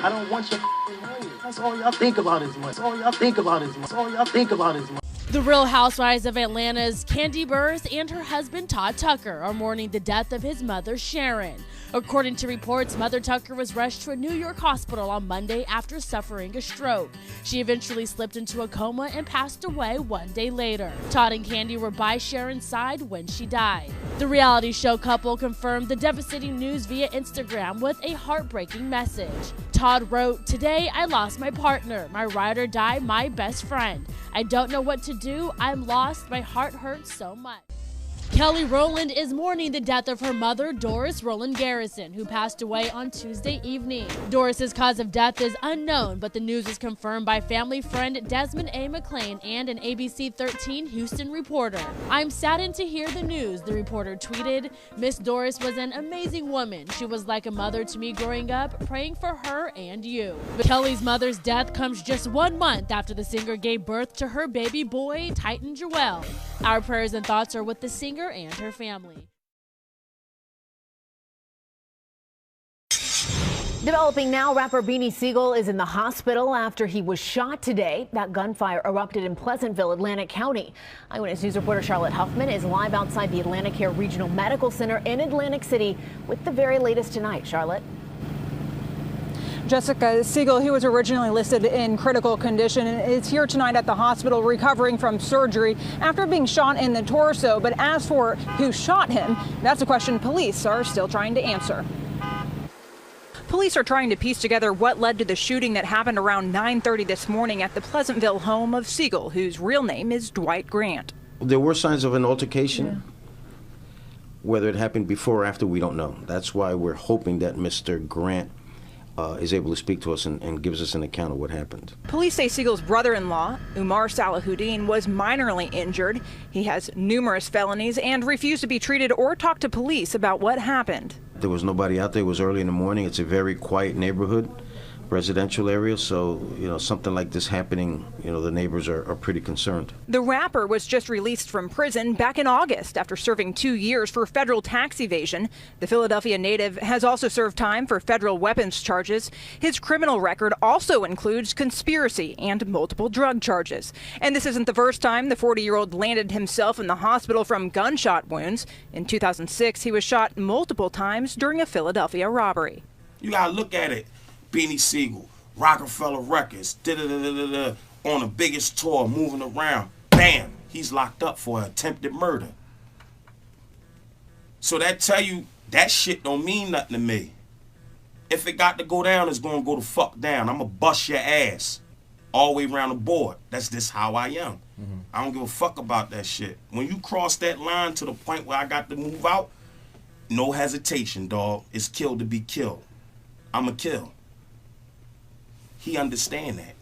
I don't want your money. That's all y'all think about is money. That's all y'all think about is money. That's all y'all think about is money. The Real Housewives of Atlanta's Kandi Burruss and her husband Todd Tucker are mourning the death of his mother, Sharon. According to reports, Mother Tucker was rushed to a New York hospital on Monday after suffering a stroke. She eventually slipped into a coma and passed away one day later. Todd and Kandi were by Sharon's side when she died. The reality show couple confirmed the devastating news via Instagram with a heartbreaking message. Todd wrote, "Today I lost my partner, my ride or die, my best friend. I don't know what to do. I'm lost. My heart hurts so much." Kelly Rowland is mourning the death of her mother, Doris Rowland Garrison, who passed away on Tuesday evening. Doris's cause of death is unknown, but the news is confirmed by family friend Desmond A. McClain and an ABC 13 Houston reporter. "I'm saddened to hear the news," the reporter tweeted. "Miss Doris was an amazing woman. She was like a mother to me growing up, praying for her and you." But Kelly's mother's death comes just 1 month after the singer gave birth to her baby boy, Titan Joel. Our prayers and thoughts are with the singer and her family. Developing now, rapper Beanie Siegel is in the hospital after he was shot today. That gunfire erupted in Pleasantville, Atlantic County. Eyewitness News reporter Charlotte Huffman is live outside the Atlantic Care Regional Medical Center in Atlantic City with the very latest tonight. Charlotte. Jessica, Siegel, he was originally listed in critical condition and is here tonight at the hospital recovering from surgery after being shot in the torso. But as for who shot him, that's a question police are still trying to answer. Police are trying to piece together what led to the shooting that happened around 9:30 this morning at the Pleasantville home of Siegel, whose real name is Dwight Grant. There were signs of an altercation. Yeah. Whether it happened before or after, we don't know. That's why we're hoping that Mr. Grant is able to speak to us and gives us an account of what happened. Police say Siegel's brother-in-law, Umar Salahuddin, was minorly injured. He has numerous felonies and refused to be treated or talk to police about what happened. There was nobody out there. It was early in the morning. It's a very quiet neighborhood, residential area, so something like this happening, the neighbors are pretty concerned. The rapper was just released from prison back in August after serving 2 years for federal tax evasion. The Philadelphia native has also served time for federal weapons charges. His criminal record also includes conspiracy and multiple drug charges. And this isn't the first time the 40-year-old landed himself in the hospital from gunshot wounds. In 2006, he was shot multiple times during a Philadelphia robbery. You gotta look at it. Beanie Siegel, Rockefeller Records, on the biggest tour, moving around. Bam, he's locked up for attempted murder. So that tell you that shit don't mean nothing to me. If it got to go down, it's gonna go the fuck down. I'ma bust your ass all the way around the board. That's just how I am. I don't give a fuck about that shit. When you cross that line to the point where I got to move out, no hesitation, dog. It's kill to be killed. I'ma kill. He understand that.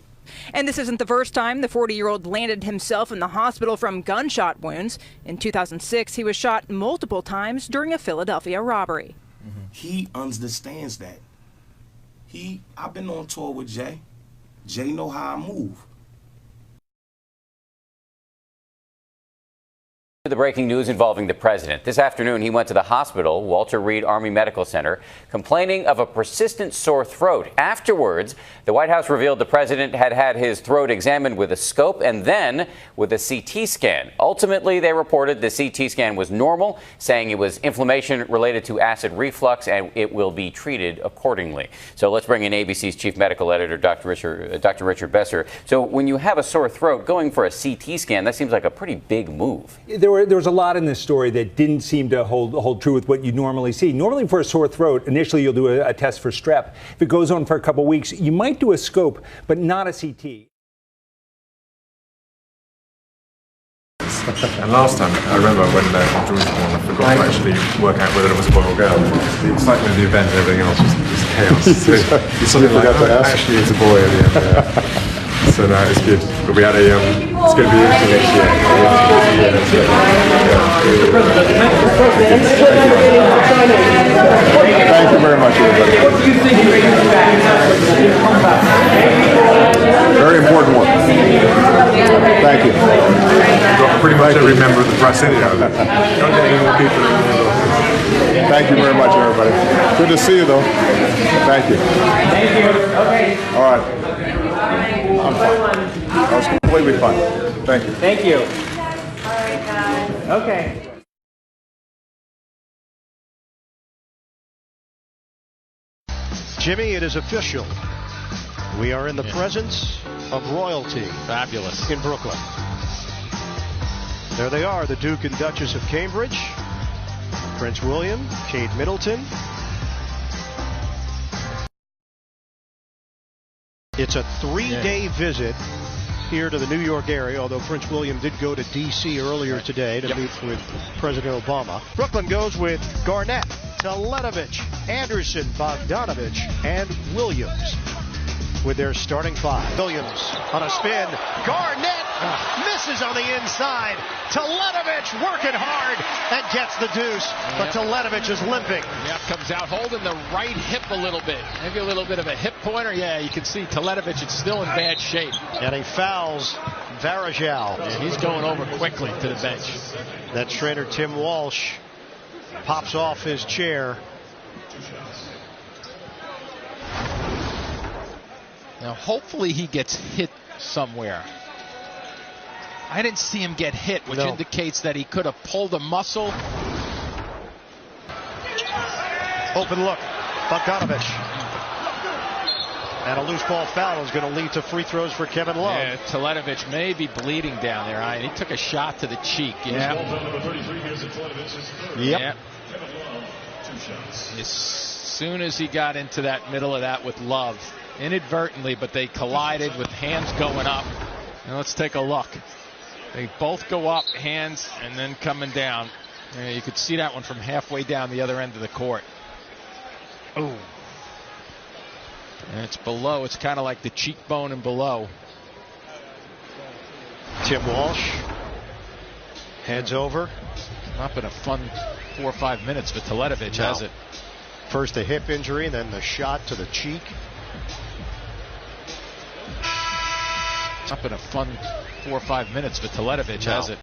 And this isn't the first time the 40-year-old landed himself in the hospital from gunshot wounds. In 2006, he was shot multiple times during a Philadelphia robbery. He understands that. I've been on tour with Jay. Jay know how I move. The breaking news involving the president. This afternoon, he went to the hospital, Walter Reed Army Medical Center, complaining of a persistent sore throat. Afterwards, the White House revealed the president had had his throat examined with a scope and then with a CT scan. Ultimately, they reported the CT scan was normal, saying it was inflammation related to acid reflux and it will be treated accordingly. So let's bring in ABC's chief medical editor, Dr. Richard Besser. So when you have a sore throat, going for a CT scan, that seems like a pretty big move. There was a lot in this story that didn't seem to hold true with what you normally see. Normally for a sore throat, initially you'll do a test for strep. If it goes on for a couple of weeks, you might do a scope, but not a CT. And last time, I remember when George won, I forgot to actually work out whether it was a boy or girl. The excitement of the event and everything else was chaos. So you suddenly like, actually it's a boy at the end. So no, it's good. But we had it's going to be interesting next year. Thank you very much, everybody. What do you think you made very important work. Thank you. You've got pretty much every member of the press anyhow. Don't get any more people in the Thank you very much, everybody. Good to see you, though. Thank you. Thank you. Okay. All right. I'm fine. That was completely fine. Thank you. Thank you. All right, guys. Okay. Jimmy, it is official. We are in the presence of royalty. Fabulous. In Brooklyn. There they are, the Duke and Duchess of Cambridge, Prince William, Kate Middleton. It's a 3-day visit here to the New York area, although Prince William did go to D.C. earlier today to meet with President Obama. Brooklyn goes with Garnett, Teletovich, Anderson, Bogdanovich, and Williams with their starting 5. Williams on a spin. Garnett misses on the inside. Teletovich working hard and gets the deuce, but Teletovich is limping. Yep, comes out holding the right hip a little bit. Maybe a little bit of a hip pointer. Yeah, you can see Teletovich is still in bad shape. And he fouls Varejao. Yeah, he's going over quickly to the bench. That trainer Tim Walsh pops off his chair. Now, hopefully he gets hit somewhere. I didn't see him get hit, which indicates that he could have pulled a muscle. Open look, Bogdanovich. And a loose ball foul is going to lead to free throws for Kevin Love. Yeah, Teletovich may be bleeding down there. He took a shot to the cheek. Yeah. Yep. As soon as he got into that middle of that with Love, inadvertently, but they collided with hands going up. And let's take a look. They both go up, hands, and then coming down. You could see that one from halfway down the other end of the court. Oh. And it's below. It's kind of like the cheekbone and below. Tim Walsh heads over. Not been a fun 4 or 5 minutes for Teletovich, has it? First the hip injury, and then the shot to the cheek. Not been a fun 4 or 5 minutes for Teletovich, has it?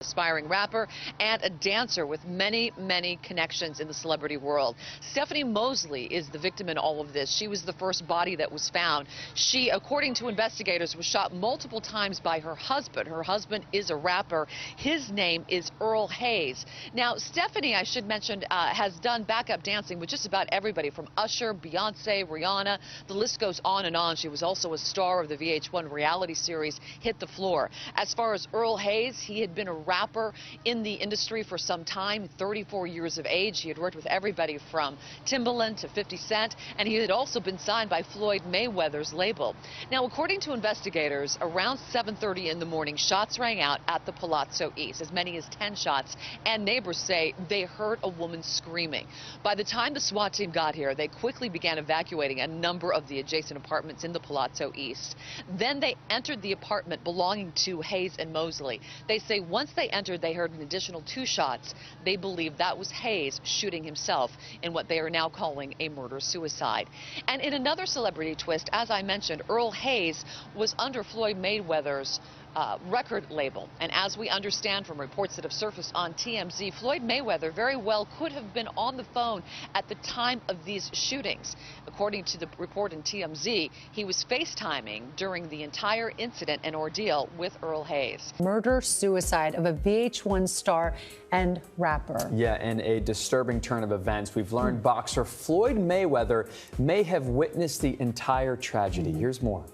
Aspiring rapper and a dancer with many, many connections in the celebrity world. Stephanie Mosley is the victim in all of this. She was the first body that was found. She, according to investigators, was shot multiple times by her husband. Her husband is a rapper. His name is Earl Hayes. Now, Stephanie, I should mention, has done backup dancing with just about everybody from Usher, Beyonce, Rihanna. The list goes on and on. She was also a star of the VH1 reality series Hit the Floor. As far as Earl Hayes, he had been a rapper in the industry for some time, 34 years of age. He had worked with everybody from Timbaland to 50 Cent, and he had also been signed by Floyd Mayweather's label. Now, according to investigators, around 7:30 in the morning, shots rang out at the Palazzo East, as many as 10 shots, and neighbors say they heard a woman screaming. By the time the SWAT team got here, they quickly began evacuating a number of the adjacent apartments in the Palazzo East. Then they entered the apartment belonging to Hayes and Mosley. They say once they entered, they heard an additional 2 shots. They believe that was Hayes shooting himself in what they are now calling a murder-suicide. And in another celebrity twist, as I mentioned, Earl Hayes was under Floyd Mayweather's record label. And as we understand from reports that have surfaced on TMZ, Floyd Mayweather very well could have been on the phone at the time of these shootings. According to the report in TMZ, he was FaceTiming during the entire incident and ordeal with Earl Hayes. Murder-suicide of a VH1 star and rapper. Yeah, in a disturbing turn of events, we've learned boxer Floyd Mayweather may have witnessed the entire tragedy. Here's more.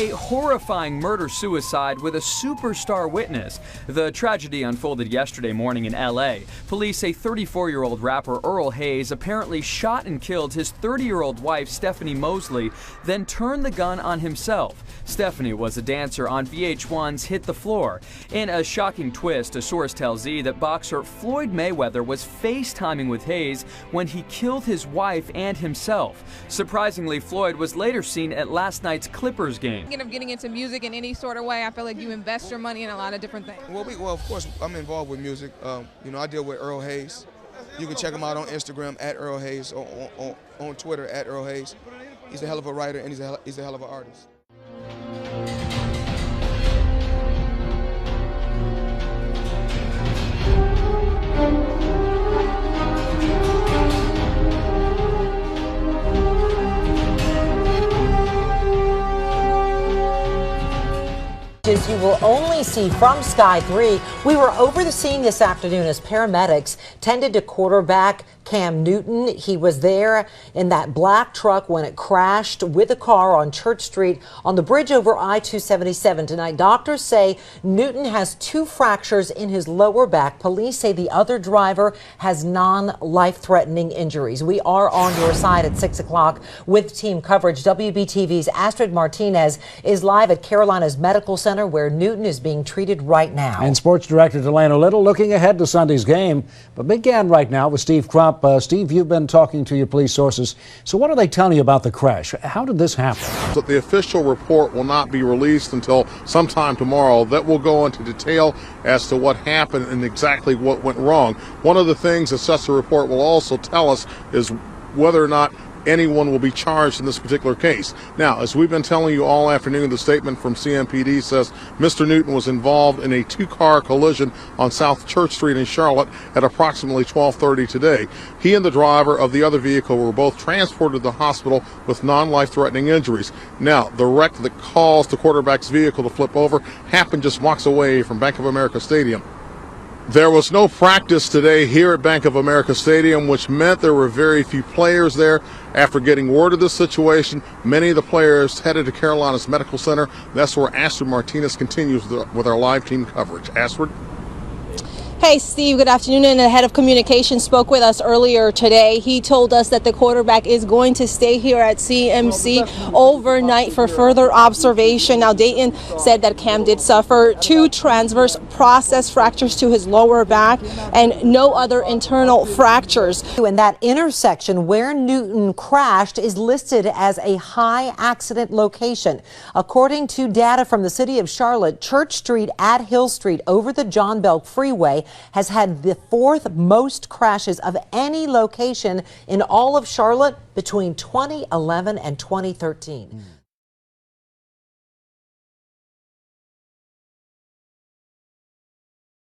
A horrifying murder-suicide with a superstar witness. The tragedy unfolded yesterday morning in L.A. Police say 34-year-old rapper Earl Hayes apparently shot and killed his 30-year-old wife, Stephanie Mosley, then turned the gun on himself. Stephanie was a dancer on VH1's Hit the Floor. In a shocking twist, a source tells Z that boxer Floyd Mayweather was FaceTiming with Hayes when he killed his wife and himself. Surprisingly, Floyd was later seen at last night's Clippers game. Thinking of getting into music in any sort of way, I feel like you invest your money in a lot of different things. Well, of course, I'm involved with music. I deal with Earl Hayes. You can check him out on Instagram at Earl Hayes, on Twitter at Earl Hayes. He's a hell of a writer and he's a hell of an artist. You will only see from Sky 3. We were over the scene this afternoon as paramedics tended to quarterback Cam Newton. He was there in that black truck when it crashed with a car on Church Street on the bridge over I-277 tonight. Doctors say Newton has 2 fractures in his lower back. Police say the other driver has non-life-threatening injuries. We are on your side at 6 o'clock with team coverage. WBTV's Astrid Martinez is live at Carolina's Medical Center where Newton is being treated right now. And sports director Delano Little looking ahead to Sunday's game, but began right now with Steve Crump. Steve, you've been talking to your police sources. So what are they telling you about the crash? How did this happen? So the official report will not be released until sometime tomorrow. That will go into detail as to what happened and exactly what went wrong. One of the things that such a report will also tell us is whether or not anyone will be charged in this particular case. Now, as we've been telling you all afternoon, the statement from CMPD says Mr. Newton was involved in a 2-car collision on South Church Street in Charlotte at approximately 12:30 today. He and the driver of the other vehicle were both transported to the hospital with non-life-threatening injuries. Now, the wreck that caused the quarterback's vehicle to flip over happened just blocks away from Bank of America Stadium. There was no practice today here at Bank of America Stadium, which meant there were very few players there. After getting word of this situation, many of the players headed to Carolina's Medical Center. That's where Astrid Martinez continues with our live team coverage. Astrid? Hey, Steve, good afternoon. And the head of communications spoke with us earlier today. He told us that the quarterback is going to stay here at CMC overnight for further observation. Now, Dayton said that Cam did suffer 2 transverse process fractures to his lower back and no other internal fractures. And that intersection where Newton crashed is listed as a high accident location. According to data from the city of Charlotte, Church Street at Hill Street over the John Belk Freeway has had the 4th most crashes of any location in all of Charlotte between 2011 and 2013.